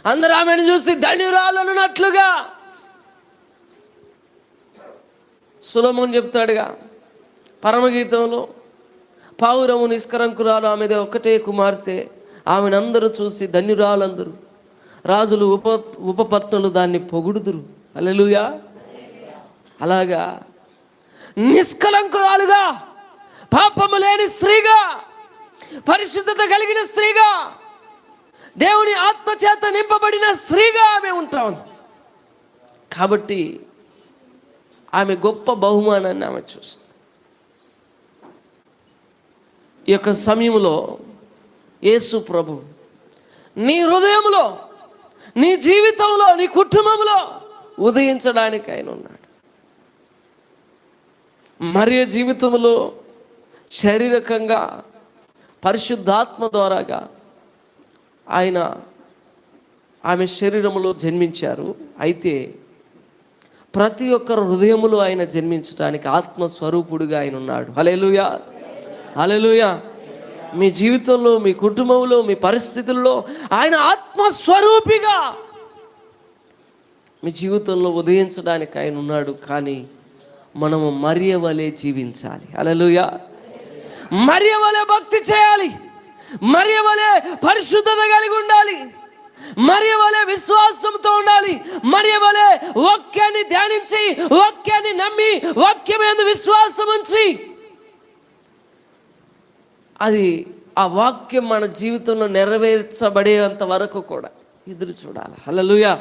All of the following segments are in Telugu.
అందరూ ఆమెను చూసి ధన్యురాలనున్నట్లుగా. సొలొమోను చెప్తాడుగా పరమగీతంలో, పావురము నిష్కరంకురాలు, ఆమెదే ఒక్కటే కుమార్తె, ఆమెను అందరూ చూసి ధన్యురాలందరూ, రాజులు ఉపపత్నులు దాన్ని పొగుడుదురు. హల్లెలూయా. అలాగా నిష్కలంకురాలుగా, పాపము లేని స్త్రీగా, పరిశుద్ధత కలిగిన స్త్రీగా, దేవుని ఆత్మచేత నింపబడిన స్త్రీగా ఆమె ఉంటాం. కాబట్టి ఆమె గొప్ప బహుమానాన్ని ఆమె చూస్తుంది. ఈ యొక్క సమయంలో యేసు ప్రభు నీ హృదయంలో, నీ జీవితంలో, నీ కుటుంబంలో ఉదయించడానికి ఆయన ఉన్నాడు. మరియ జీవితంలో శారీరకంగా పరిశుద్ధాత్మ ద్వారాగా ఆయన ఆమె శరీరంలో జన్మించారు. అయితే ప్రతి ఒక్కరు హృదయములో ఆయన జన్మించడానికి ఆత్మస్వరూపుడుగా ఆయన ఉన్నాడు. హల్లెలూయా, హల్లెలూయా. మీ జీవితంలో, మీ కుటుంబంలో, మీ పరిస్థితుల్లో ఆయన ఆత్మస్వరూపిగా మీ జీవితంలో ఉదయించడానికి ఆయన ఉన్నాడు. కానీ మనము మరియ వలె జీవించాలి. హల్లెలూయా. మరియ వలె భక్తి చేయాలి, మరియ వలె పరిశుద్ధత కలిగి ఉండాలి, మరియ వలె విశ్వాసంతో ఉండాలి, మరియ వలె వాక్యాన్ని ధ్యానించి, వాక్యాన్ని నమ్మి, వాక్యం యందు విశ్వాసం ఉంచి, అది ఆ వాక్యం మన జీవితంలో నెరవేర్చబడేంత వరకు కూడా ఎదురు చూడాలి. హల్లెలూయా.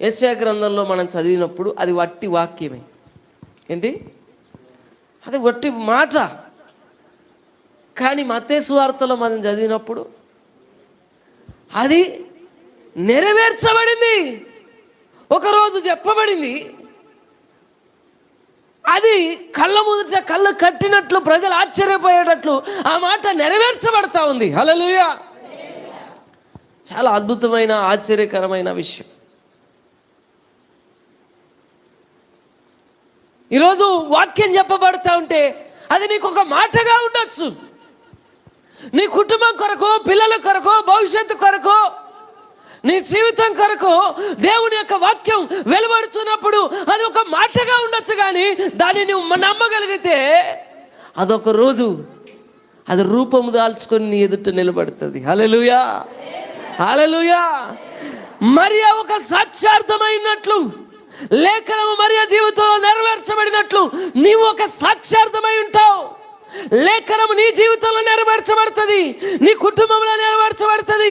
యెషయా గ్రంథంలో మనం చదివినప్పుడు అది వట్టి వాక్యమే. ఏంటి? అది వట్టి మాట. కానీ మత్తయి సువార్తలో మనం చదివినప్పుడు అది నెరవేర్చబడింది. ఒకరోజు చెప్పబడింది, అది కళ్ళ ముందట కళ్ళు కట్టినట్లు, ప్రజలు ఆశ్చర్యపోయేటట్లు ఆ మాట నెరవేర్చబడతా ఉంది. హల్లెలూయా. చాలా అద్భుతమైన, ఆశ్చర్యకరమైన విషయం. ఈరోజు వాక్యం చెప్పబడతా ఉంటే అది నీకు ఒక మాటగా ఉండొచ్చు. నీ కుటుంబం కొరకు, పిల్లల కొరకు, భవిష్యత్తు కొరకు, నీ జీవితం కొరకు దేవుని యొక్క వాక్యం వెలువడుతున్నప్పుడు అది ఒక మాటగా ఉండొచ్చు. కానీ దాన్ని నువ్వు నమ్మగలిగితే అదొక రోజు అది రూపము దాల్చుకొని నీ ఎదుట నిలబడుతుంది. హల్లెలూయా, హల్లెలూయా. మరియ ఒక సాక్షార్థమైనట్లు, లేఖనము మరియ జీవితంలో నెరవేర్చబడినట్లు నీవు ఒక సాక్షార్థమై ఉంటావు. లేఖనము నీ జీవితంలో నెరవేర్చబడుతుంది, నీ కుటుంబంలో నెరవేర్చబడుతుంది.